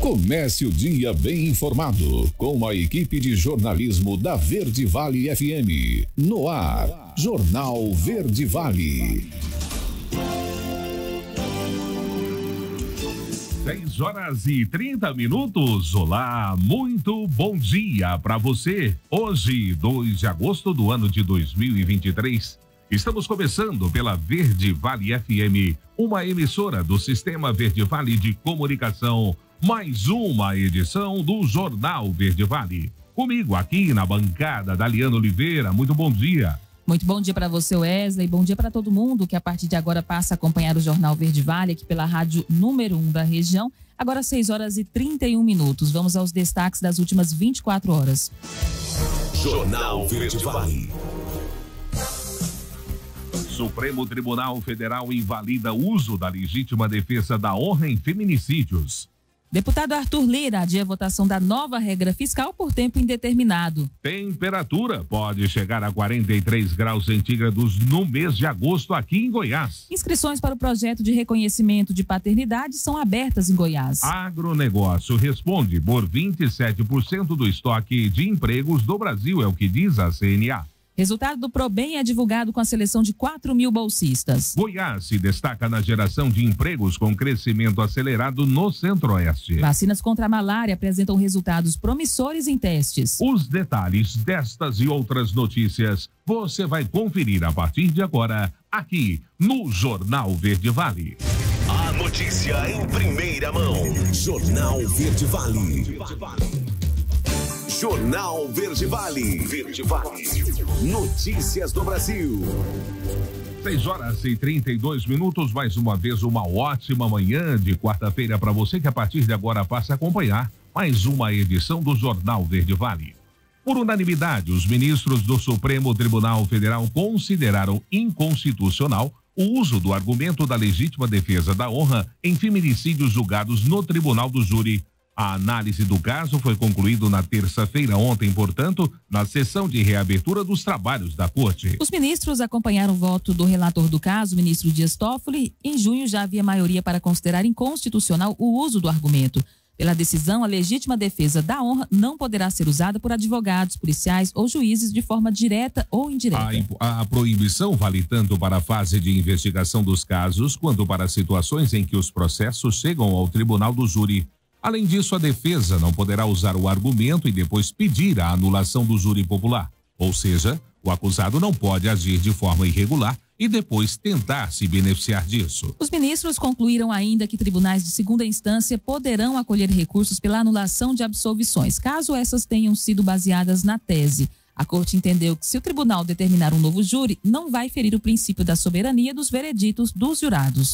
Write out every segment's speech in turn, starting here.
Comece o dia bem informado com a equipe de jornalismo da Verde Vale FM. No ar, Jornal Verde Vale. 6h30. Olá, muito bom dia para você. Hoje, 2 de agosto do ano de 2023. Estamos começando pela Verde Vale FM, uma emissora do Sistema Verde Vale de Comunicação. Mais uma edição do Jornal Verde Vale. Comigo aqui na bancada, Daliana Oliveira. Muito bom dia. Muito bom dia para você, Wesley. Bom dia para todo mundo que a partir de agora passa a acompanhar o Jornal Verde Vale aqui pela rádio número 1 da região. Agora 6h31. Vamos aos destaques das últimas 24 horas. Jornal Verde Vale. Supremo Tribunal Federal invalida uso da legítima defesa da honra em feminicídios. Deputado Arthur Lira adia a votação da nova regra fiscal por tempo indeterminado. Temperatura pode chegar a 43 graus centígrados no mês de agosto aqui em Goiás. Inscrições para o projeto de reconhecimento de paternidade são abertas em Goiás. Agronegócio responde por 27% do estoque de empregos do Brasil, é o que diz a CNA. Resultado do ProBem é divulgado com a seleção de 4.000 bolsistas. Goiás se destaca na geração de empregos com crescimento acelerado no Centro-Oeste. Vacinas contra a malária apresentam resultados promissores em testes. Os detalhes destas e outras notícias você vai conferir a partir de agora, aqui no Jornal Verde Vale. A notícia em primeira mão. Jornal Verde Vale. Jornal Verde Vale. Verde Vale. Notícias do Brasil. 6h32. Mais uma vez, uma ótima manhã de quarta-feira para você que a partir de agora passa a acompanhar mais uma edição do Jornal Verde Vale. Por unanimidade, os ministros do Supremo Tribunal Federal consideraram inconstitucional o uso do argumento da legítima defesa da honra em feminicídios julgados no Tribunal do Júri. A análise do caso foi concluída na terça-feira ontem, portanto, na sessão de reabertura dos trabalhos da Corte. Os ministros acompanharam o voto do relator do caso, o ministro Dias Toffoli. Em junho já havia maioria para considerar inconstitucional o uso do argumento. Pela decisão, a legítima defesa da honra não poderá ser usada por advogados, policiais ou juízes de forma direta ou indireta. A proibição vale tanto para a fase de investigação dos casos, quanto para situações em que os processos chegam ao Tribunal do Júri. Além disso, a defesa não poderá usar o argumento e depois pedir a anulação do júri popular. Ou seja, o acusado não pode agir de forma irregular e depois tentar se beneficiar disso. Os ministros concluíram ainda que tribunais de segunda instância poderão acolher recursos pela anulação de absolvições, caso essas tenham sido baseadas na tese. A Corte entendeu que se o tribunal determinar um novo júri, não vai ferir o princípio da soberania dos vereditos dos jurados.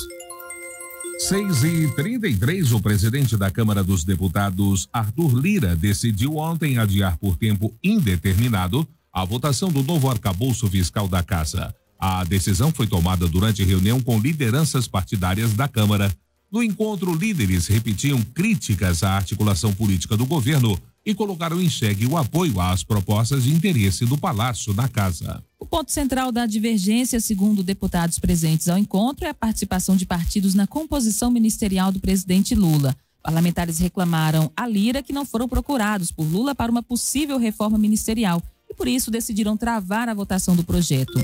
6h33, o presidente da Câmara dos Deputados, Arthur Lira, decidiu ontem adiar por tempo indeterminado a votação do novo arcabouço fiscal da Casa. A decisão foi tomada durante reunião com lideranças partidárias da Câmara. No encontro, líderes repetiam críticas à articulação política do governo e colocaram em xeque o apoio às propostas de interesse do Palácio da Casa. O ponto central da divergência, segundo deputados presentes ao encontro, é a participação de partidos na composição ministerial do presidente Lula. Parlamentares reclamaram a Lira que não foram procurados por Lula para uma possível reforma ministerial e, por isso, decidiram travar a votação do projeto.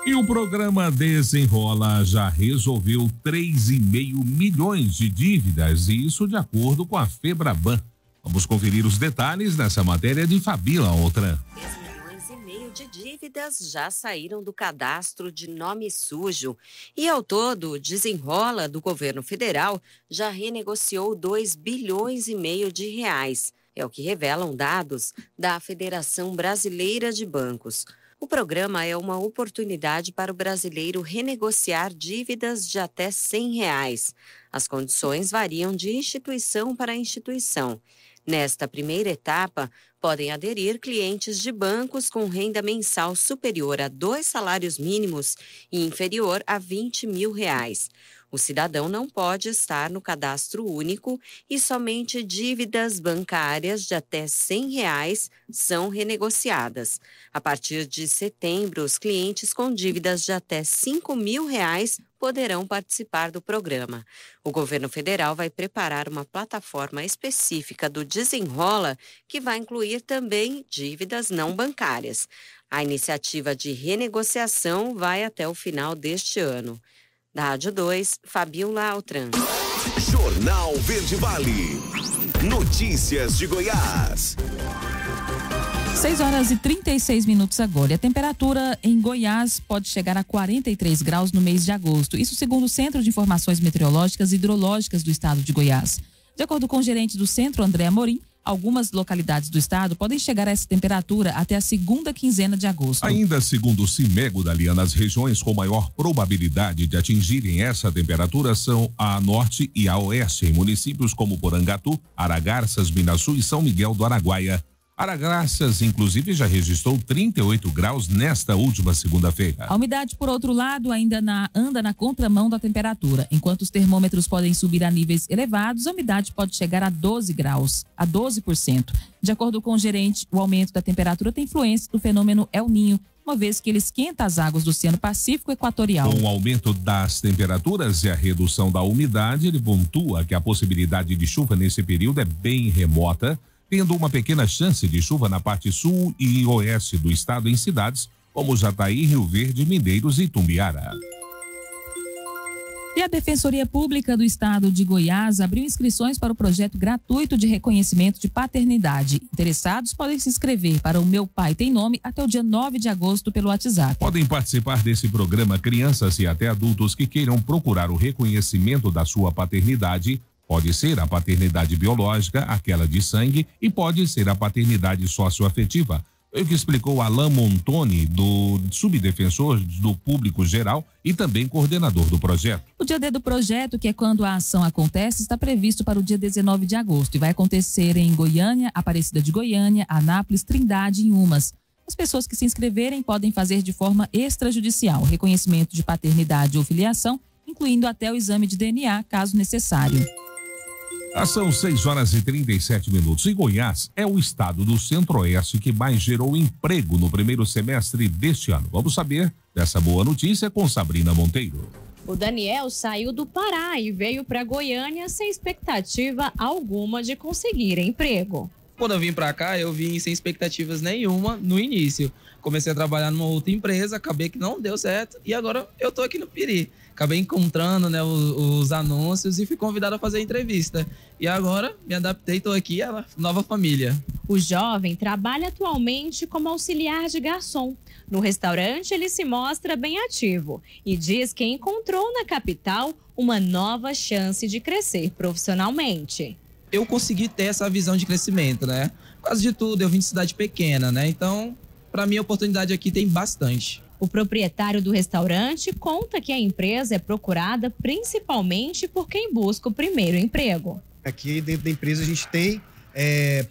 E o programa Desenrola já resolveu 3,5 milhões de dívidas, e isso de acordo com a Febraban. Vamos conferir os detalhes nessa matéria de Fabíola Outran. 3,5 milhões de dívidas já saíram do cadastro de nome sujo e, ao todo, Desenrola do governo federal já renegociou 2,5 bilhões de reais. É o que revelam dados da Federação Brasileira de Bancos. O programa é uma oportunidade para o brasileiro renegociar dívidas de até R$100. As condições variam de instituição para instituição. Nesta primeira etapa, podem aderir clientes de bancos com renda mensal superior a 2 salários mínimos e inferior a R$20 mil. O cidadão não pode estar no cadastro único e somente dívidas bancárias de até R$100 são renegociadas. A partir de setembro, os clientes com dívidas de até R$5 mil poderão participar do programa. O governo federal vai preparar uma plataforma específica do Desenrola, que vai incluir também dívidas não bancárias. A iniciativa de renegociação vai até o final deste ano. Da Rádio 2, Fabiola Altran. Jornal Verde Vale. Notícias de Goiás. 6h36 agora. E a temperatura em Goiás pode chegar a 43 graus no mês de agosto. Isso segundo o Centro de Informações Meteorológicas e Hidrológicas do estado de Goiás. De acordo com o gerente do centro, André Amorim, algumas localidades do estado podem chegar a essa temperatura até a segunda quinzena de agosto. Ainda segundo o CIMEGO, Daliana, as regiões com maior probabilidade de atingirem essa temperatura são a norte e a oeste, em municípios como Porangatu, Aragarças, Minaçu e São Miguel do Araguaia. Aragarças, inclusive, já registrou 38 graus nesta última segunda-feira. A umidade, por outro lado, ainda anda na contramão da temperatura. Enquanto os termômetros podem subir a níveis elevados, a umidade pode chegar a 12 graus, a 12%. De acordo com o gerente, o aumento da temperatura tem influência do fenômeno El Niño, uma vez que ele esquenta as águas do Oceano Pacífico Equatorial. Com o aumento das temperaturas e a redução da umidade, ele pontua que a possibilidade de chuva nesse período é bem remota, tendo uma pequena chance de chuva na parte sul e oeste do estado em cidades como Jataí, Rio Verde, Mineiros e Tumbiara. E a Defensoria Pública do Estado de Goiás abriu inscrições para o projeto gratuito de reconhecimento de paternidade. Interessados podem se inscrever para o Meu Pai Tem Nome até o dia 9 de agosto pelo WhatsApp. Podem participar desse programa crianças e até adultos que queiram procurar o reconhecimento da sua paternidade. Pode ser a paternidade biológica, aquela de sangue, e pode ser a paternidade socioafetiva. É o que explicou Alain Montoni, do subdefensor do Público Geral e também coordenador do projeto. O dia D do projeto, que é quando a ação acontece, está previsto para o dia 19 de agosto e vai acontecer em Goiânia, Aparecida de Goiânia, Anápolis, Trindade e Inhumas. As pessoas que se inscreverem podem fazer de forma extrajudicial reconhecimento de paternidade ou filiação, incluindo até o exame de DNA, caso necessário. São 6h37. E Goiás é o estado do Centro-Oeste que mais gerou emprego no primeiro semestre deste ano. Vamos saber dessa boa notícia com Sabrina Monteiro. O Daniel saiu do Pará e veio para Goiânia sem expectativa alguma de conseguir emprego. Quando eu vim para cá, eu vim sem expectativas nenhuma no início. Comecei a trabalhar numa outra empresa, acabei que não deu certo e agora eu tô aqui no Piri. Acabei encontrando, né, os anúncios e fui convidado a fazer a entrevista. E agora me adaptei, estou aqui, a nova família. O jovem trabalha atualmente como auxiliar de garçom. No restaurante, ele se mostra bem ativo e diz que encontrou na capital uma nova chance de crescer profissionalmente. Eu consegui ter essa visão de crescimento, né? Por causa de tudo, eu vim de cidade pequena, né? Então, para mim, a oportunidade aqui tem bastante. O proprietário do restaurante conta que a empresa é procurada principalmente por quem busca o primeiro emprego. Aqui dentro da empresa a gente tem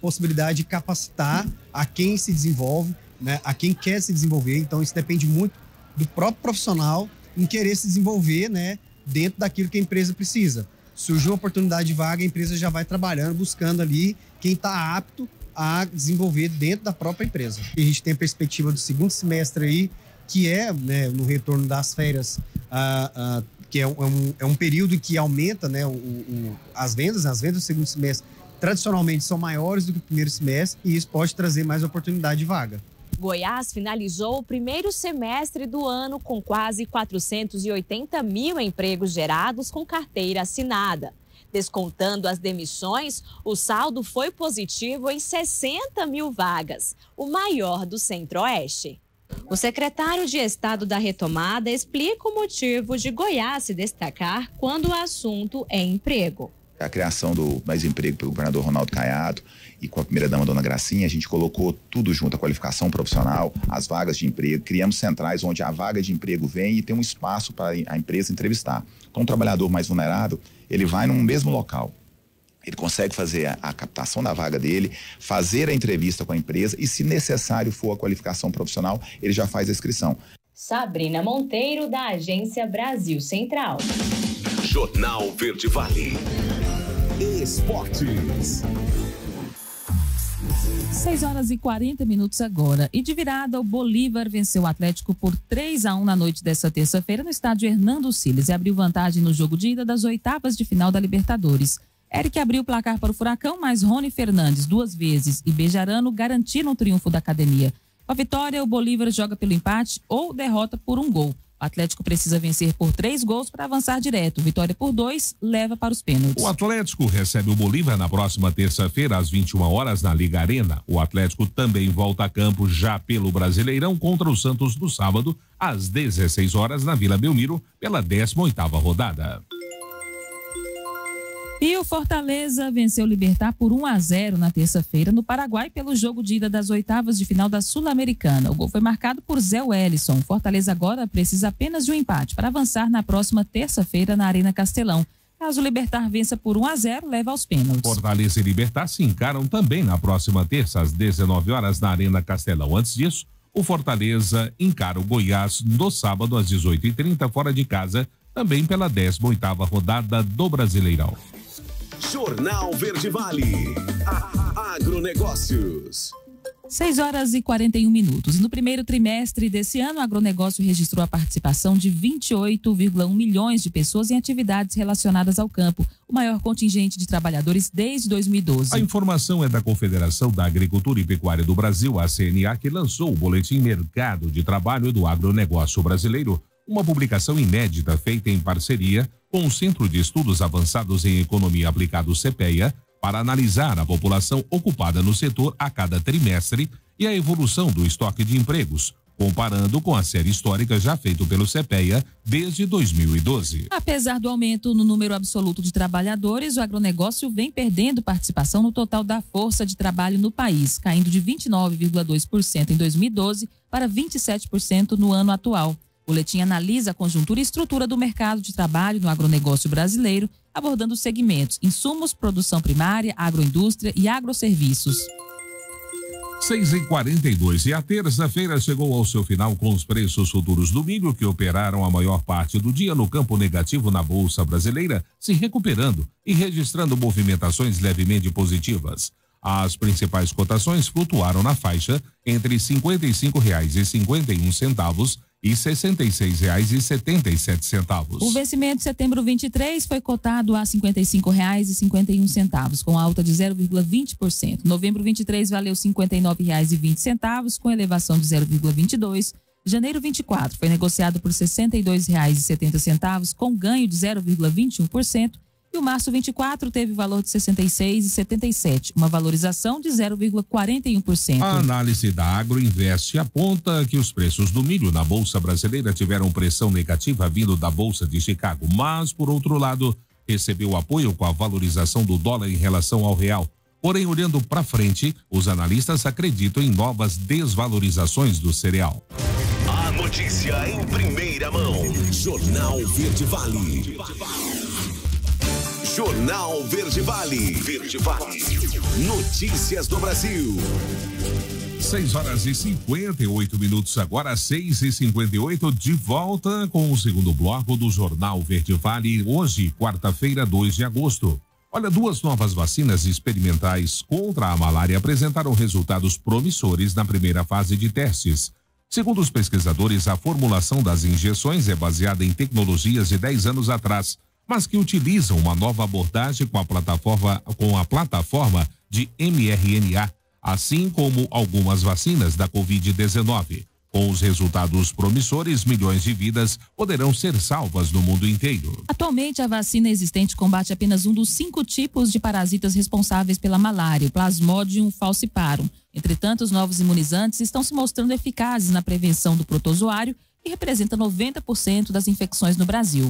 possibilidade de capacitar a quem se desenvolve, né, a quem quer se desenvolver. Então isso depende muito do próprio profissional em querer se desenvolver, né, dentro daquilo que a empresa precisa. Surgiu uma oportunidade de vaga, a empresa já vai trabalhando, buscando ali quem está apto a desenvolver dentro da própria empresa. E a gente tem a perspectiva do segundo semestre aí, que é, né, no retorno das férias, que é um período em que aumenta, né, as vendas do segundo semestre tradicionalmente são maiores do que o primeiro semestre e isso pode trazer mais oportunidade de vaga. Goiás finalizou o primeiro semestre do ano com quase 480 mil empregos gerados com carteira assinada. Descontando as demissões, o saldo foi positivo em 60 mil vagas, o maior do Centro-Oeste. O secretário de Estado da Retomada explica o motivo de Goiás se destacar quando o assunto é emprego. A criação do Mais Emprego pelo governador Ronaldo Caiado e com a primeira-dama, dona Gracinha, a gente colocou tudo junto, a qualificação profissional, as vagas de emprego, criamos centrais onde a vaga de emprego vem e tem um espaço para a empresa entrevistar. Então, um trabalhador mais vulnerável, ele vai no mesmo local. Ele consegue fazer a captação da vaga dele, fazer a entrevista com a empresa e, se necessário for a qualificação profissional, ele já faz a inscrição. Sabrina Monteiro, da Agência Brasil Central. Jornal Verde Vale. Esportes. 6h40 agora. E de virada, o Bolívar venceu o Atlético por 3-1 na noite desta terça-feira no estádio Hernando Siles e abriu vantagem no jogo de ida das oitavas de final da Libertadores. Eric abriu o placar para o Furacão, mas Rony Fernandes 2 vezes e Bejarano garantiram o triunfo da academia. Com a vitória, o Bolívar joga pelo empate ou derrota por 1 gol. O Atlético precisa vencer por 3 gols para avançar direto. Vitória por 2 leva para os pênaltis. O Atlético recebe o Bolívar na próxima terça-feira, às 21 horas, na Liga Arena. O Atlético também volta a campo já pelo Brasileirão contra o Santos no sábado, às 16 horas, na Vila Belmiro, pela 18ª rodada. E o Fortaleza venceu o Libertad por 1-0 na terça-feira no Paraguai pelo jogo de ida das oitavas de final da Sul-Americana. O gol foi marcado por Zé Wellison. O Fortaleza agora precisa apenas de um empate para avançar na próxima terça-feira na Arena Castelão. Caso o Libertad vença por 1-0, leva aos pênaltis. Fortaleza e Libertad se encaram também na próxima terça, às 19 horas, na Arena Castelão. Antes disso, o Fortaleza encara o Goiás no sábado, às 18h30, fora de casa, também pela 18ª rodada do Brasileirão. Jornal Verde Vale. Agronegócios. 6h41. E no primeiro trimestre desse ano, o agronegócio registrou a participação de 28,1 milhões de pessoas em atividades relacionadas ao campo, o maior contingente de trabalhadores desde 2012. A informação é da Confederação da Agricultura e Pecuária do Brasil, a CNA, que lançou o Boletim Mercado de Trabalho do Agronegócio Brasileiro, uma publicação inédita feita em parceria com o Centro de Estudos Avançados em Economia Aplicada, CPEA, para analisar a população ocupada no setor a cada trimestre e a evolução do estoque de empregos, comparando com a série histórica já feita pelo CPEA desde 2012. Apesar do aumento no número absoluto de trabalhadores, o agronegócio vem perdendo participação no total da força de trabalho no país, caindo de 29,2% em 2012 para 27% no ano atual. O boletim analisa a conjuntura e estrutura do mercado de trabalho no agronegócio brasileiro, abordando os segmentos insumos, produção primária, agroindústria e agroserviços. 6h42. E a terça-feira chegou ao seu final com os preços futuros do milho, que operaram a maior parte do dia no campo negativo na Bolsa Brasileira, se recuperando e registrando movimentações levemente positivas. As principais cotações flutuaram na faixa entre R$ 55,51 e R$ 66,77. O vencimento de setembro 23 foi cotado a R$ 55,51, com alta de 0,20%. Novembro 23 valeu R$ 59,20, com elevação de 0,22%. Janeiro 24 foi negociado por R$ 62,70, com ganho de 0,21%. E o março 24 teve valor de R$ 66,77, uma valorização de 0,41%. A análise da Agroinvest aponta que os preços do milho na Bolsa Brasileira tiveram pressão negativa vindo da Bolsa de Chicago, mas, por outro lado, recebeu apoio com a valorização do dólar em relação ao real. Porém, olhando para frente, os analistas acreditam em novas desvalorizações do cereal. A notícia em primeira mão. Jornal Verde Vale. Jornal Verde Vale. Verde Vale. Notícias do Brasil. 6h58 agora, 6h58, de volta com o segundo bloco do Jornal Verde Vale, hoje, quarta-feira, 2 de agosto. Olha, 2 novas vacinas experimentais contra a malária apresentaram resultados promissores na primeira fase de testes. Segundo os pesquisadores, a formulação das injeções é baseada em tecnologias de 10 anos atrás, mas que utilizam uma nova abordagem com a plataforma de mRNA, assim como algumas vacinas da Covid-19. Com os resultados promissores, milhões de vidas poderão ser salvas no mundo inteiro. Atualmente, a vacina existente combate apenas um dos 5 tipos de parasitas responsáveis pela malária, o Plasmodium falciparum. Entretanto, os novos imunizantes estão se mostrando eficazes na prevenção do protozoário e representa 90% das infecções no Brasil.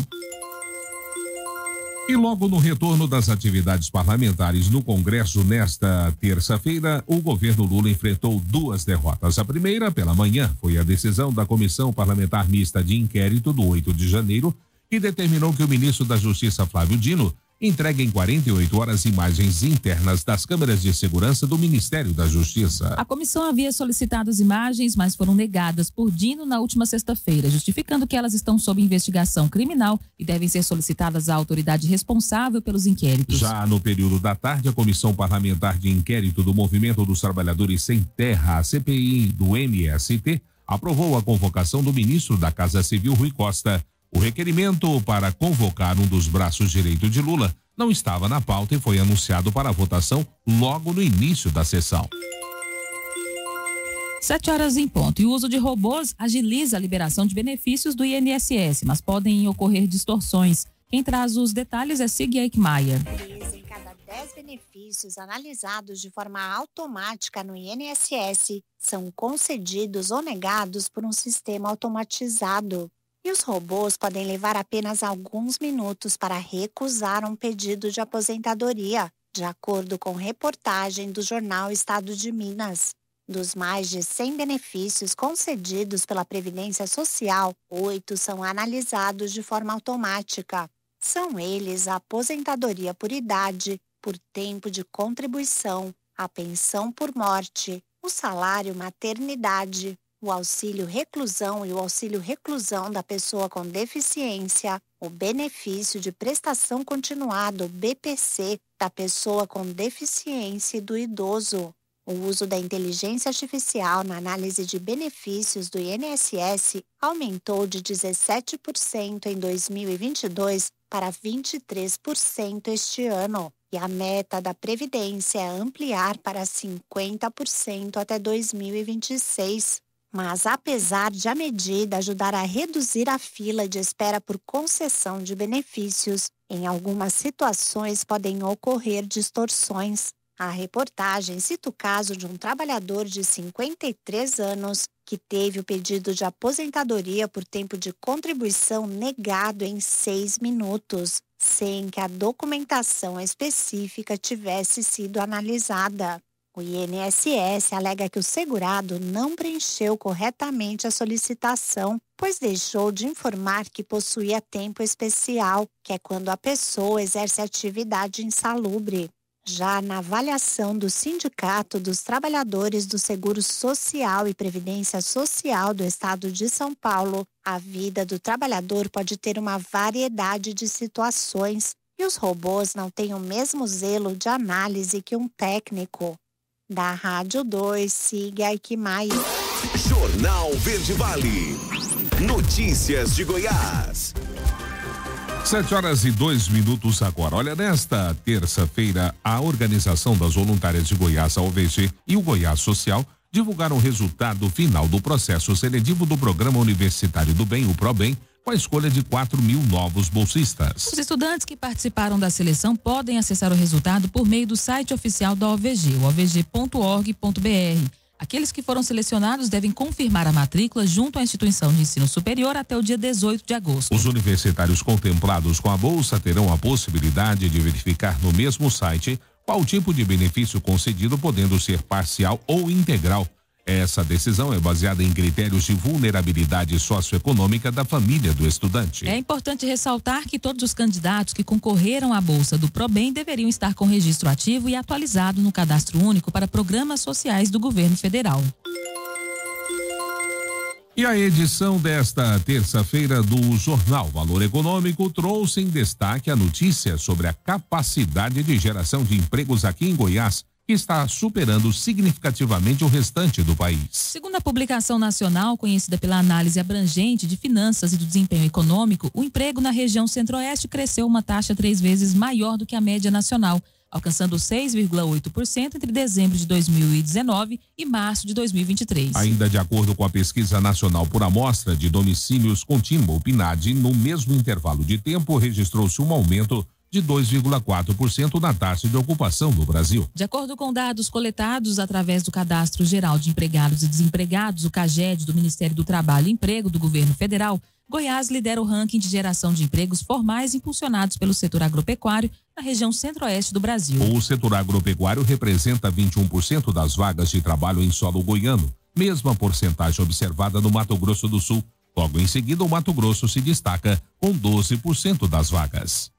E logo no retorno das atividades parlamentares no Congresso nesta terça-feira, o governo Lula enfrentou 2 derrotas. A primeira, pela manhã, foi a decisão da Comissão Parlamentar Mista de Inquérito do 8 de janeiro, que determinou que o ministro da Justiça, Flávio Dino, entrega em 48 horas imagens internas das câmeras de segurança do Ministério da Justiça. A comissão havia solicitado as imagens, mas foram negadas por Dino na última sexta-feira, justificando que elas estão sob investigação criminal e devem ser solicitadas à autoridade responsável pelos inquéritos. Já no período da tarde, a Comissão Parlamentar de Inquérito do Movimento dos Trabalhadores Sem Terra, a CPI do MST, aprovou a convocação do ministro da Casa Civil, Rui Costa. O requerimento para convocar um dos braços direitos de Lula não estava na pauta e foi anunciado para a votação logo no início da sessão. 7h em ponto. E o uso de robôs agiliza a liberação de benefícios do INSS, mas podem ocorrer distorções. Quem traz os detalhes é Sig Eichmeier. 3 em cada 10 benefícios analisados de forma automática no INSS são concedidos ou negados por um sistema automatizado. E os robôs podem levar apenas alguns minutos para recusar um pedido de aposentadoria, de acordo com reportagem do jornal Estado de Minas. Dos mais de 100 benefícios concedidos pela Previdência Social, 8 são analisados de forma automática. São eles a aposentadoria por idade, por tempo de contribuição, a pensão por morte, o salário maternidade, o auxílio reclusão e o auxílio reclusão da pessoa com deficiência, o benefício de prestação continuada, o BPC, da pessoa com deficiência e do idoso. O uso da inteligência artificial na análise de benefícios do INSS aumentou de 17% em 2022 para 23% este ano. E a meta da Previdência é ampliar para 50% até 2026. Mas, apesar de a medida ajudar a reduzir a fila de espera por concessão de benefícios, em algumas situações podem ocorrer distorções. A reportagem cita o caso de um trabalhador de 53 anos que teve o pedido de aposentadoria por tempo de contribuição negado em 6 minutos, sem que a documentação específica tivesse sido analisada. O INSS alega que o segurado não preencheu corretamente a solicitação, pois deixou de informar que possuía tempo especial, que é quando a pessoa exerce atividade insalubre. Já na avaliação do Sindicato dos Trabalhadores do Seguro Social e Previdência Social do Estado de São Paulo, a vida do trabalhador pode ter uma variedade de situações e os robôs não têm o mesmo zelo de análise que um técnico. Da Rádio 2, Sig Eichmeier. Jornal Verde Vale. Notícias de Goiás. 7h02 agora. Olha, nesta terça-feira, a Organização das Voluntárias de Goiás, a OVG, e o Goiás Social divulgaram o resultado final do processo seletivo do Programa Universitário do Bem, o ProBem, com a escolha de 4.000 novos bolsistas. Os estudantes que participaram da seleção podem acessar o resultado por meio do site oficial da OVG, o ovg.org.br. Aqueles que foram selecionados devem confirmar a matrícula junto à instituição de ensino superior até o dia 18 de agosto. Os universitários contemplados com a bolsa terão a possibilidade de verificar no mesmo site qual tipo de benefício concedido, podendo ser parcial ou integral. Essa decisão é baseada em critérios de vulnerabilidade socioeconômica da família do estudante. É importante ressaltar que todos os candidatos que concorreram à bolsa do ProBem deveriam estar com registro ativo e atualizado no Cadastro Único para Programas Sociais do Governo Federal. E a edição desta terça-feira do Jornal Valor Econômico trouxe em destaque a notícia sobre a capacidade de geração de empregos aqui em Goiás, que está superando significativamente o restante do país. Segundo a publicação nacional, conhecida pela análise abrangente de finanças e do desempenho econômico, o emprego na região centro-oeste cresceu uma taxa 3 vezes maior do que a média nacional, alcançando 6,8% entre dezembro de 2019 e março de 2023. Ainda de acordo com a Pesquisa Nacional por Amostra de Domicílios Contínua, o PNAD, no mesmo intervalo de tempo registrou-se um aumento de 2,4% na taxa de ocupação no Brasil. De acordo com dados coletados através do Cadastro Geral de Empregados e Desempregados, o CAGED, do Ministério do Trabalho e Emprego do Governo Federal, Goiás lidera o ranking de geração de empregos formais impulsionados pelo setor agropecuário na região centro-oeste do Brasil. O setor agropecuário representa 21% das vagas de trabalho em solo goiano, mesma porcentagem observada no Mato Grosso do Sul. Logo em seguida, o Mato Grosso se destaca com 12% das vagas.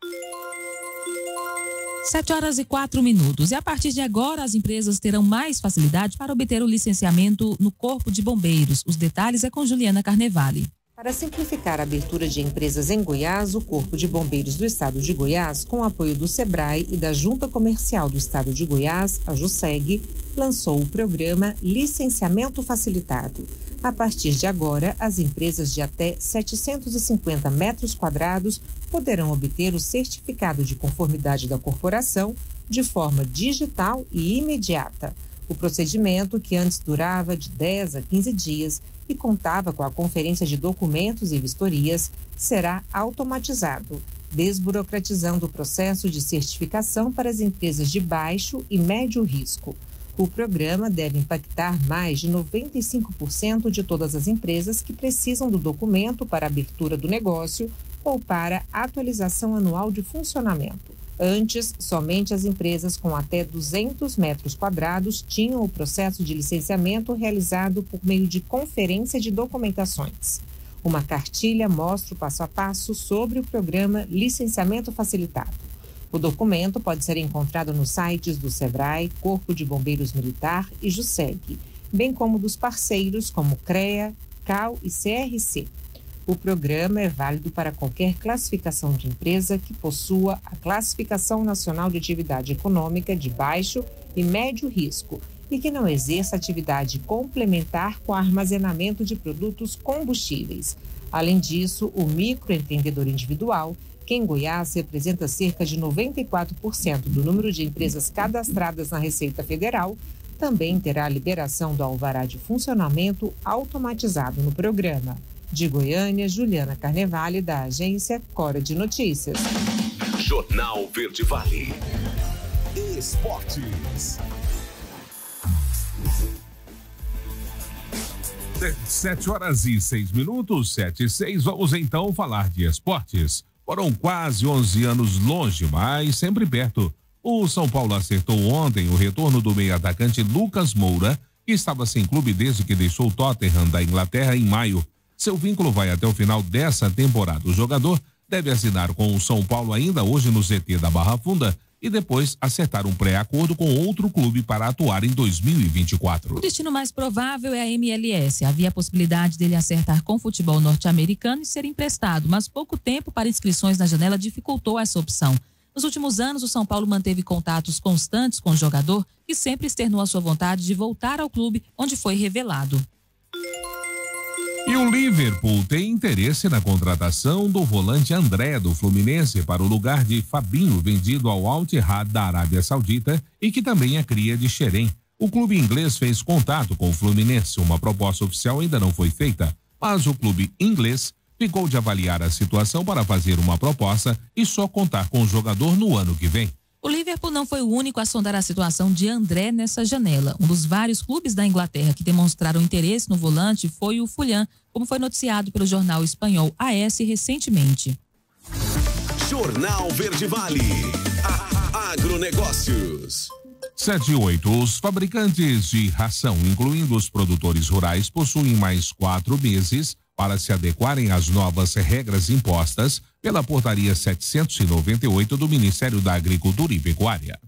7h04. E a partir de agora, as empresas terão mais facilidade para obter o licenciamento no Corpo de Bombeiros. Os detalhes é com Juliana Carnevale. Para simplificar a abertura de empresas em Goiás, o Corpo de Bombeiros do Estado de Goiás, com o apoio do SEBRAE e da Junta Comercial do Estado de Goiás, a JUSEG, lançou o programa Licenciamento Facilitado. A partir de agora, as empresas de até 750 metros quadrados poderão obter o certificado de conformidade da corporação de forma digital e imediata. O procedimento, que antes durava de 10 a 15 dias e contava com a conferência de documentos e vistorias, será automatizado, desburocratizando o processo de certificação para as empresas de baixo e médio risco. O programa deve impactar mais de 95% de todas as empresas que precisam do documento para abertura do negócio ou para atualização anual de funcionamento. Antes, somente as empresas com até 200 metros quadrados tinham o processo de licenciamento realizado por meio de conferência de documentações. Uma cartilha mostra o passo a passo sobre o programa Licenciamento Facilitado. O documento pode ser encontrado nos sites do SEBRAE, Corpo de Bombeiros Militar e JUSEG, bem como dos parceiros como CREA, CAL e CRC. O programa é válido para qualquer classificação de empresa que possua a Classificação Nacional de Atividade Econômica de baixo e médio risco e que não exerça atividade complementar com armazenamento de produtos combustíveis. Além disso, o microempreendedor individual, que em Goiás representa cerca de 94% do número de empresas cadastradas na Receita Federal, também terá a liberação do alvará de funcionamento automatizado no programa. De Goiânia, Juliana Carnevale, da agência Cora de Notícias. Jornal Verde Vale. Esportes. 7h06, 7h06. Vamos então falar de esportes. Foram quase 11 anos longe, mas sempre perto. O São Paulo acertou ontem o retorno do meio-atacante Lucas Moura, que estava sem clube desde que deixou o Tottenham da Inglaterra em maio. Seu vínculo vai até o final dessa temporada. O jogador deve assinar com o São Paulo ainda hoje no CT da Barra Funda e depois acertar um pré-acordo com outro clube para atuar em 2024. O destino mais provável é a MLS. Havia a possibilidade dele acertar com o futebol norte-americano e ser emprestado, mas pouco tempo para inscrições na janela dificultou essa opção. Nos últimos anos, o São Paulo manteve contatos constantes com o jogador, que sempre externou a sua vontade de voltar ao clube onde foi revelado. E o Liverpool tem interesse na contratação do volante André do Fluminense para o lugar de Fabinho, vendido ao Al Ittihad da Arábia Saudita e que também é cria de Xerém. O clube inglês fez contato com o Fluminense. Uma proposta oficial ainda não foi feita, mas o clube inglês ficou de avaliar a situação para fazer uma proposta e só contar com o jogador no ano que vem. O Liverpool não foi o único a sondar a situação de André nessa janela. Um dos vários clubes da Inglaterra que demonstraram interesse no volante foi o Fulham, como foi noticiado pelo jornal espanhol AS recentemente. Jornal Verde Vale. Agronegócios. 7h08. Os fabricantes de ração, incluindo os produtores rurais, possuem mais 4 meses para se adequarem às novas regras impostas pela Portaria 798 do Ministério da Agricultura e Pecuária.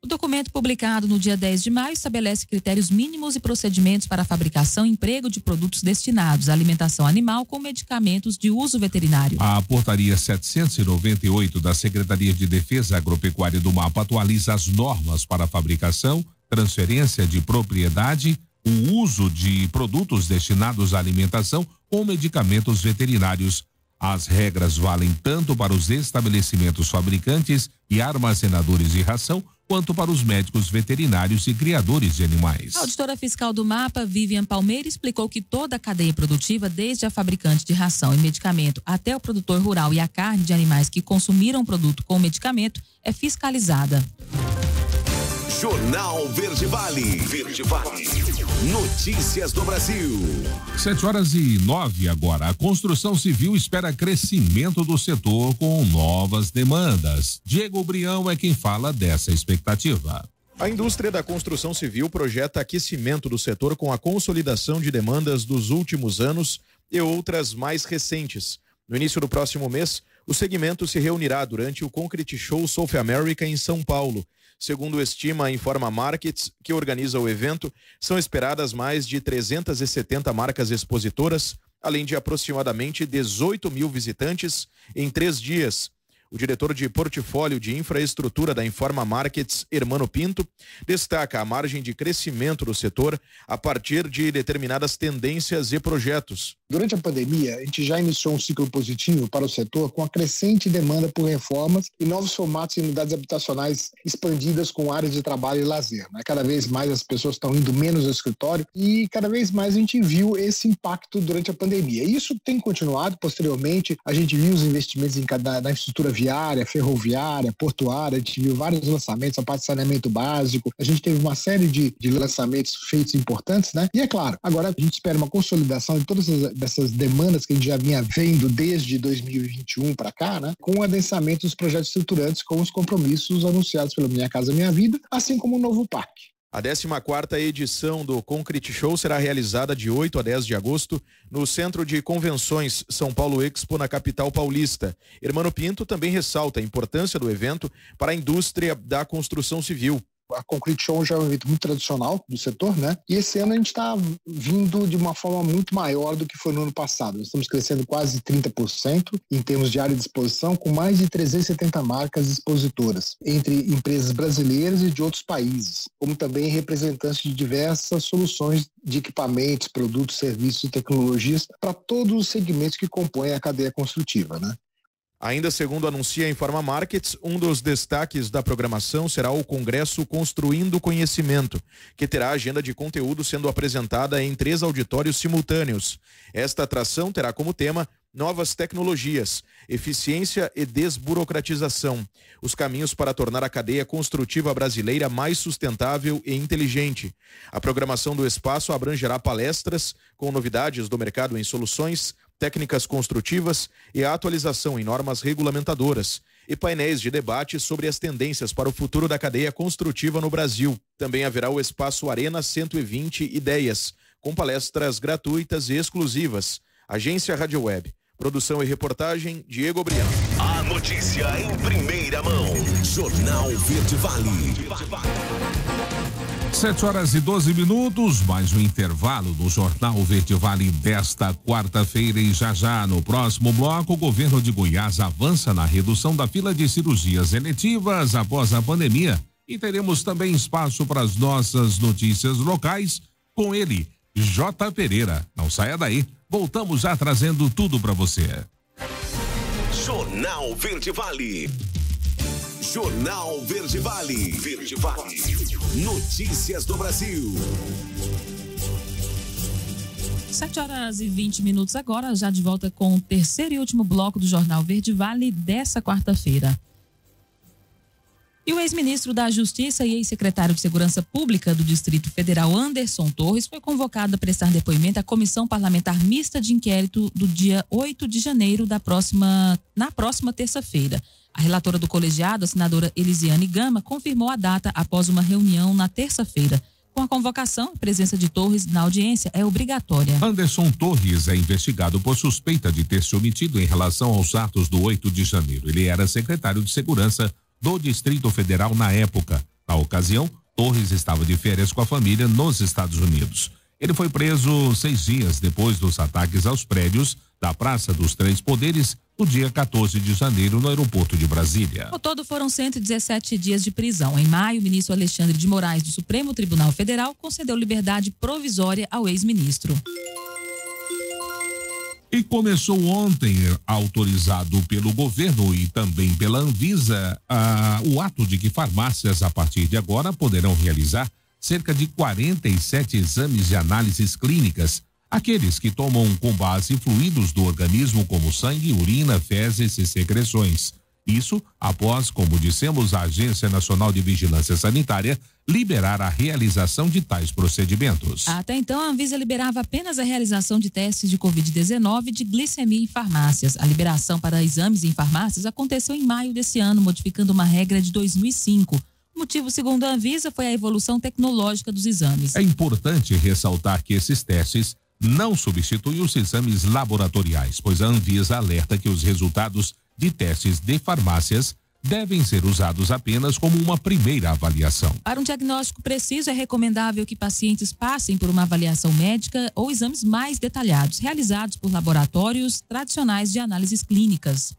O documento publicado no dia 10 de maio estabelece critérios mínimos e procedimentos para a fabricação e emprego de produtos destinados à alimentação animal com medicamentos de uso veterinário. A Portaria 798 da Secretaria de Defesa Agropecuária do MAPA atualiza as normas para a fabricação, transferência de propriedade, o uso de produtos destinados à alimentação com medicamentos veterinários. As regras valem tanto para os estabelecimentos fabricantes e armazenadores de ração, quanto para os médicos veterinários e criadores de animais. A auditora fiscal do MAPA, Vivian Palmeira, explicou que toda a cadeia produtiva, desde a fabricante de ração e medicamento até o produtor rural e a carne de animais que consumiram o produto com medicamento, é fiscalizada. Jornal Verde Vale. Verde Vale. Notícias do Brasil. 7h09 agora. A construção civil espera crescimento do setor com novas demandas. Diego Brião é quem fala dessa expectativa. A indústria da construção civil projeta aquecimento do setor com a consolidação de demandas dos últimos anos e outras mais recentes. No início do próximo mês, O segmento se reunirá durante o Concrete Show South America em São Paulo. Segundo estima a Informa Markets, que organiza o evento, são esperadas mais de 370 marcas expositoras, além de aproximadamente 18 mil visitantes em 3 dias. O diretor de portfólio de infraestrutura da Informa Markets, Hermano Pinto, destaca a margem de crescimento do setor a partir de determinadas tendências e projetos. Durante a pandemia, a gente já iniciou um ciclo positivo para o setor com a crescente demanda por reformas e novos formatos em unidades habitacionais expandidas com áreas de trabalho e lazer. Cada vez mais as pessoas estão indo menos ao escritório e cada vez mais a gente viu esse impacto durante a pandemia. E isso tem continuado posteriormente. A gente viu os investimentos na infraestrutura viária, ferroviária, portuária, a gente viu vários lançamentos, a parte de saneamento básico, a gente teve uma série de lançamentos feitos importantes, né? E é claro, agora a gente espera uma consolidação de todas essas demandas que a gente já vinha vendo desde 2021 para cá, né? Com o adensamento dos projetos estruturantes com os compromissos anunciados pelo Minha Casa Minha Vida, assim como o novo parque. A 14ª edição do Concrete Show será realizada de 8 a 10 de agosto no Centro de Convenções São Paulo Expo, na capital paulista. Hermano Pinto também ressalta a importância do evento para a indústria da construção civil. A Concrete Show já é um evento muito tradicional do setor, né? E esse ano a gente está vindo de uma forma muito maior do que foi no ano passado. Nós estamos crescendo quase 30% em termos de área de exposição, com mais de 370 marcas expositoras, entre empresas brasileiras e de outros países, como também representantes de diversas soluções de equipamentos, produtos, serviços e tecnologias para todos os segmentos que compõem a cadeia construtiva, né? Ainda segundo anuncia a Informa Markets, um dos destaques da programação será o Congresso Construindo Conhecimento, que terá agenda de conteúdo sendo apresentada em 3 auditórios simultâneos. Esta atração terá como tema novas tecnologias, eficiência e desburocratização, os caminhos para tornar a cadeia construtiva brasileira mais sustentável e inteligente. A programação do espaço abrangerá palestras com novidades do mercado em soluções, técnicas construtivas e a atualização em normas regulamentadoras e painéis de debate sobre as tendências para o futuro da cadeia construtiva no Brasil. Também haverá o espaço Arena 120 Ideias, com palestras gratuitas e exclusivas. Agência Rádio Web. Produção e reportagem, Diego Brião. A notícia em primeira mão. Jornal Verde Vale. 7h12, mais um intervalo do Jornal Verde Vale desta quarta-feira. E já no próximo bloco, o governo de Goiás avança na redução da fila de cirurgias eletivas após a pandemia. E teremos também espaço para as nossas notícias locais com ele, J. Pereira. Não saia daí, voltamos já trazendo tudo para você. Jornal Verde Vale. Jornal Verde Vale. Verde Vale. Notícias do Brasil. 7h20 agora, já de volta com o terceiro e último bloco do Jornal Verde Vale dessa quarta-feira. E o ex-ministro da Justiça e ex-secretário de Segurança Pública do Distrito Federal, Anderson Torres, foi convocado a prestar depoimento à Comissão Parlamentar Mista de Inquérito do dia 8 de janeiro na próxima terça-feira. A relatora do colegiado, a senadora Elisiane Gama, confirmou a data após uma reunião na terça-feira. Com a convocação, a presença de Torres na audiência é obrigatória. Anderson Torres é investigado por suspeita de ter se omitido em relação aos atos do 8 de janeiro. Ele era secretário de Segurança do Distrito Federal na época. Na ocasião, Torres estava de férias com a família nos Estados Unidos. Ele foi preso 6 dias depois dos ataques aos prédios da Praça dos Três Poderes, no dia 14 de janeiro, no aeroporto de Brasília. Ao todo, foram 117 dias de prisão. Em maio, o ministro Alexandre de Moraes, do Supremo Tribunal Federal, concedeu liberdade provisória ao ex-ministro. E começou ontem, autorizado pelo governo e também pela Anvisa, o ato de que farmácias, a partir de agora, poderão realizar cerca de 47 exames de análises clínicas, aqueles que tomam com base fluidos do organismo como sangue, urina, fezes e secreções. Isso após, como dissemos, a Agência Nacional de Vigilância Sanitária liberar a realização de tais procedimentos. Até então, a Anvisa liberava apenas a realização de testes de Covid-19 e de glicemia em farmácias. A liberação para exames em farmácias aconteceu em maio desse ano, modificando uma regra de 2005. O motivo, segundo a Anvisa, foi a evolução tecnológica dos exames. É importante ressaltar que esses testes não substituem os exames laboratoriais, pois a Anvisa alerta que os resultados de testes de farmácias devem ser usados apenas como uma primeira avaliação. Para um diagnóstico preciso, é recomendável que pacientes passem por uma avaliação médica ou exames mais detalhados, realizados por laboratórios tradicionais de análises clínicas.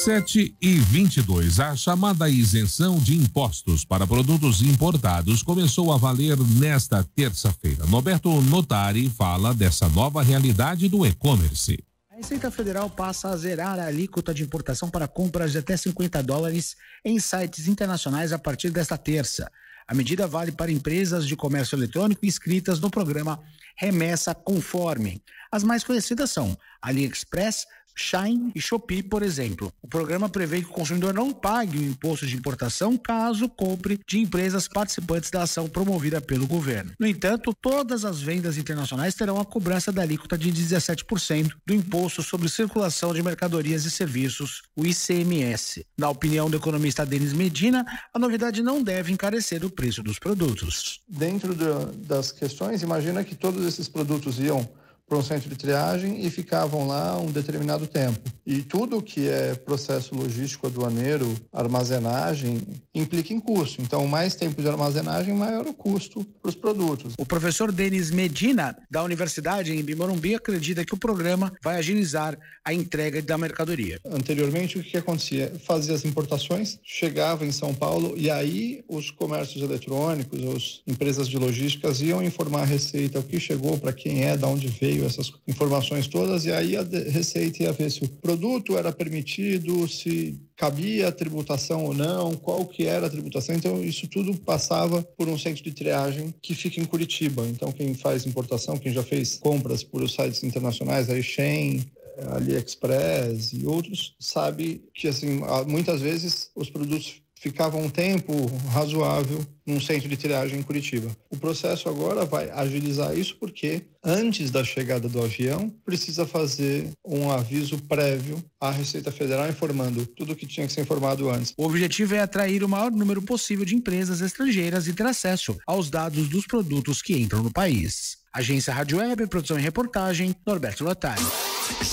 7h22. A chamada isenção de impostos para produtos importados começou a valer nesta terça-feira. Norberto Notari fala dessa nova realidade do e-commerce. A Receita Federal passa a zerar a alíquota de importação para compras de até $50 em sites internacionais a partir desta terça. A medida vale para empresas de comércio eletrônico inscritas no programa Remessa Conforme. As mais conhecidas são AliExpress, Shein e Shopee, por exemplo. O programa prevê que o consumidor não pague o imposto de importação caso compre de empresas participantes da ação promovida pelo governo. No entanto, todas as vendas internacionais terão a cobrança da alíquota de 17% do Imposto sobre Circulação de Mercadorias e Serviços, o ICMS. Na opinião do economista Denis Medina, a novidade não deve encarecer o preço dos produtos. Dentro das questões, imagina que todos esses produtos iam para um centro de triagem e ficavam lá um determinado tempo. E tudo que é processo logístico aduaneiro, armazenagem, implica em custo. Então, mais tempo de armazenagem, maior o custo para os produtos. O professor Denis Medina, da Universidade em Morumbi, acredita que o programa vai agilizar a entrega da mercadoria. Anteriormente, o que acontecia? Fazia as importações, chegava em São Paulo e aí os comércios eletrônicos, as empresas de logísticas iam informar a Receita o que chegou, para quem é, de onde veio, essas informações todas, e aí a Receita ia ver se o produto era permitido, se cabia a tributação ou não, qual que era a tributação. Então, isso tudo passava por um centro de triagem que fica em Curitiba. Então, quem faz importação, quem já fez compras por os sites internacionais, aí Shein, AliExpress e outros, sabe que, assim, muitas vezes os produtos ficavam um tempo razoável num centro de triagem em Curitiba. O processo agora vai agilizar isso porque, antes da chegada do avião, precisa fazer um aviso prévio à Receita Federal informando tudo o que tinha que ser informado antes. O objetivo é atrair o maior número possível de empresas estrangeiras e ter acesso aos dados dos produtos que entram no país. Agência Rádio Web, produção e reportagem, Norberto Notari.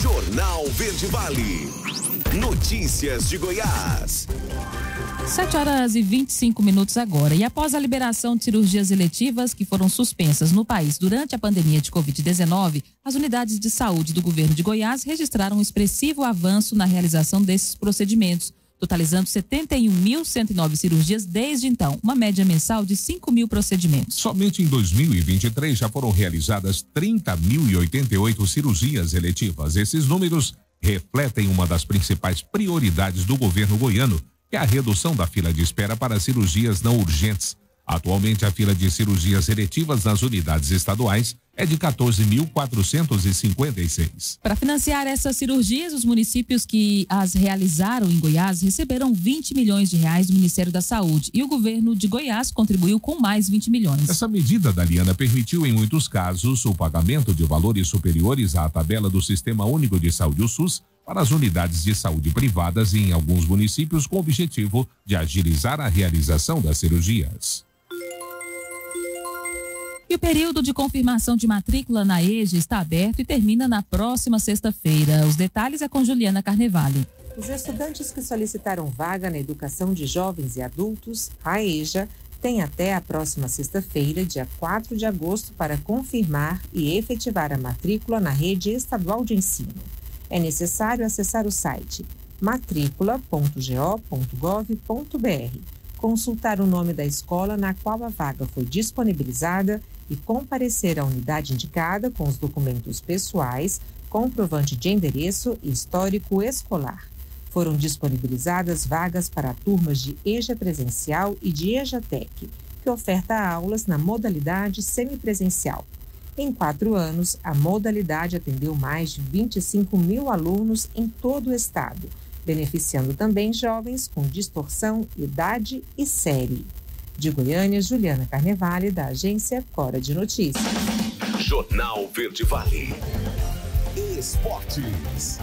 Jornal Verde Vale. Notícias de Goiás. 7h25 agora. E após a liberação de cirurgias eletivas que foram suspensas no país durante a pandemia de Covid-19, as unidades de saúde do governo de Goiás registraram um expressivo avanço na realização desses procedimentos, totalizando 71.109 cirurgias desde então, uma média mensal de 5.000 procedimentos. Somente em 2023 já foram realizadas 30.088 cirurgias eletivas. Esses números refletem uma das principais prioridades do governo goiano, que é a redução da fila de espera para cirurgias não urgentes. Atualmente, a fila de cirurgias eletivas nas unidades estaduais é de 14.456. Para financiar essas cirurgias, os municípios que as realizaram em Goiás receberam 20 milhões de reais do Ministério da Saúde e o governo de Goiás contribuiu com mais 20 milhões. Essa medida, Daliana, permitiu em muitos casos o pagamento de valores superiores à tabela do Sistema Único de Saúde, o SUS, para as unidades de saúde privadas em alguns municípios com o objetivo de agilizar a realização das cirurgias. E o período de confirmação de matrícula na EJA está aberto e termina na próxima sexta-feira. Os detalhes é com Juliana Carnevale. Os estudantes que solicitaram vaga na educação de jovens e adultos, a EJA, têm até a próxima sexta-feira, dia 4 de agosto, para confirmar e efetivar a matrícula na rede estadual de ensino. É necessário acessar o site matricula.go.gov.br, consultar o nome da escola na qual a vaga foi disponibilizada e comparecer à unidade indicada com os documentos pessoais, comprovante de endereço e histórico escolar. Foram disponibilizadas vagas para turmas de EJA presencial e de EJA Tec, que oferta aulas na modalidade semipresencial. Em 4 anos, a modalidade atendeu mais de 25 mil alunos em todo o estado, beneficiando também jovens com distorção, idade e série. De Goiânia, Juliana Carnevale, da agência Cora de Notícias. Jornal Verde Vale. Esportes.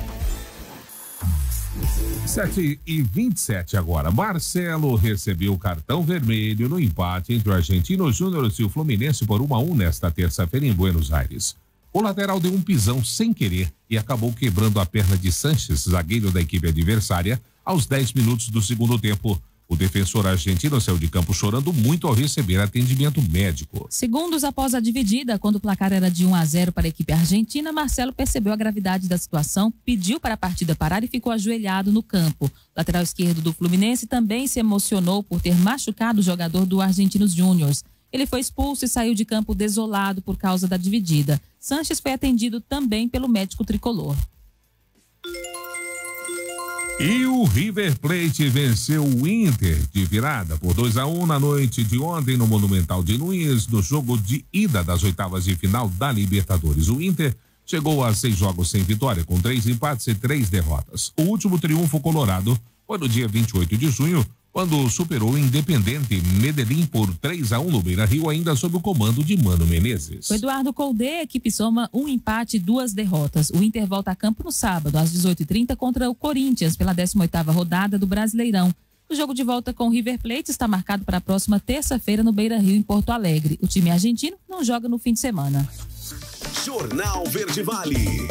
7h27 agora. Marcelo recebeu cartão vermelho no empate entre o Argentinos Júnior e o Fluminense por 1-1 nesta terça-feira em Buenos Aires. O lateral deu um pisão sem querer e acabou quebrando a perna de Sanches, zagueiro da equipe adversária, aos 10 minutos do segundo tempo. O defensor argentino saiu de campo chorando muito ao receber atendimento médico. Segundos após a dividida, quando o placar era de 1-0 para a equipe argentina, Marcelo percebeu a gravidade da situação, pediu para a partida parar e ficou ajoelhado no campo. O lateral esquerdo do Fluminense também se emocionou por ter machucado o jogador do Argentinos Júniors. Ele foi expulso e saiu de campo desolado por causa da dividida. Sanches foi atendido também pelo médico tricolor. E o River Plate venceu o Inter de virada por 2-1 na noite de ontem no Monumental de Nunes, no jogo de ida das oitavas de final da Libertadores. O Inter chegou a 6 jogos sem vitória, com 3 empates e 3 derrotas. O último triunfo colorado foi no dia 28 de junho, quando superou o Independiente Medellín por 3-1 no Beira-Rio, ainda sob o comando de Mano Menezes. O Eduardo Colde, a equipe soma 1 empate e 2 derrotas. O Inter volta a campo no sábado, às 18h30, contra o Corinthians, pela 18ª rodada do Brasileirão. O jogo de volta com o River Plate está marcado para a próxima terça-feira no Beira-Rio, em Porto Alegre. O time argentino não joga no fim de semana. Jornal Verde Vale.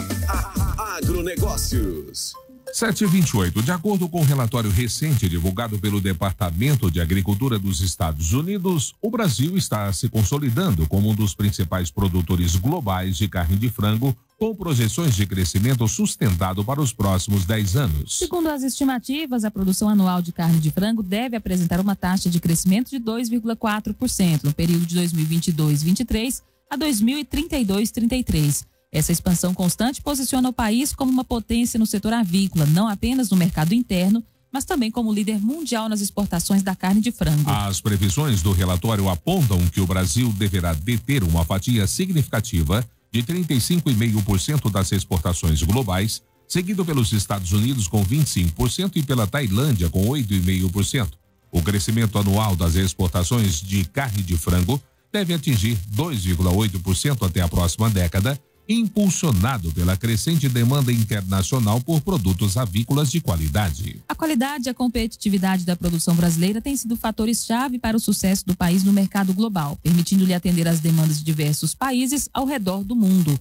Agronegócios. 7h28. De acordo com o relatório recente divulgado pelo Departamento de Agricultura dos Estados Unidos, o Brasil está se consolidando como um dos principais produtores globais de carne de frango, com projeções de crescimento sustentado para os próximos 10 anos. Segundo as estimativas, a produção anual de carne de frango deve apresentar uma taxa de crescimento de 2,4% no período de 2022-23 a 2032-33. Essa expansão constante posiciona o país como uma potência no setor avícola, não apenas no mercado interno, mas também como líder mundial nas exportações da carne de frango. As previsões do relatório apontam que o Brasil deverá deter uma fatia significativa de 35,5% das exportações globais, seguido pelos Estados Unidos com 25% e pela Tailândia com 8,5%. O crescimento anual das exportações de carne de frango deve atingir 2,8% até a próxima década, impulsionado pela crescente demanda internacional por produtos avícolas de qualidade. A qualidade e a competitividade da produção brasileira têm sido fatores-chave para o sucesso do país no mercado global, permitindo-lhe atender às demandas de diversos países ao redor do mundo.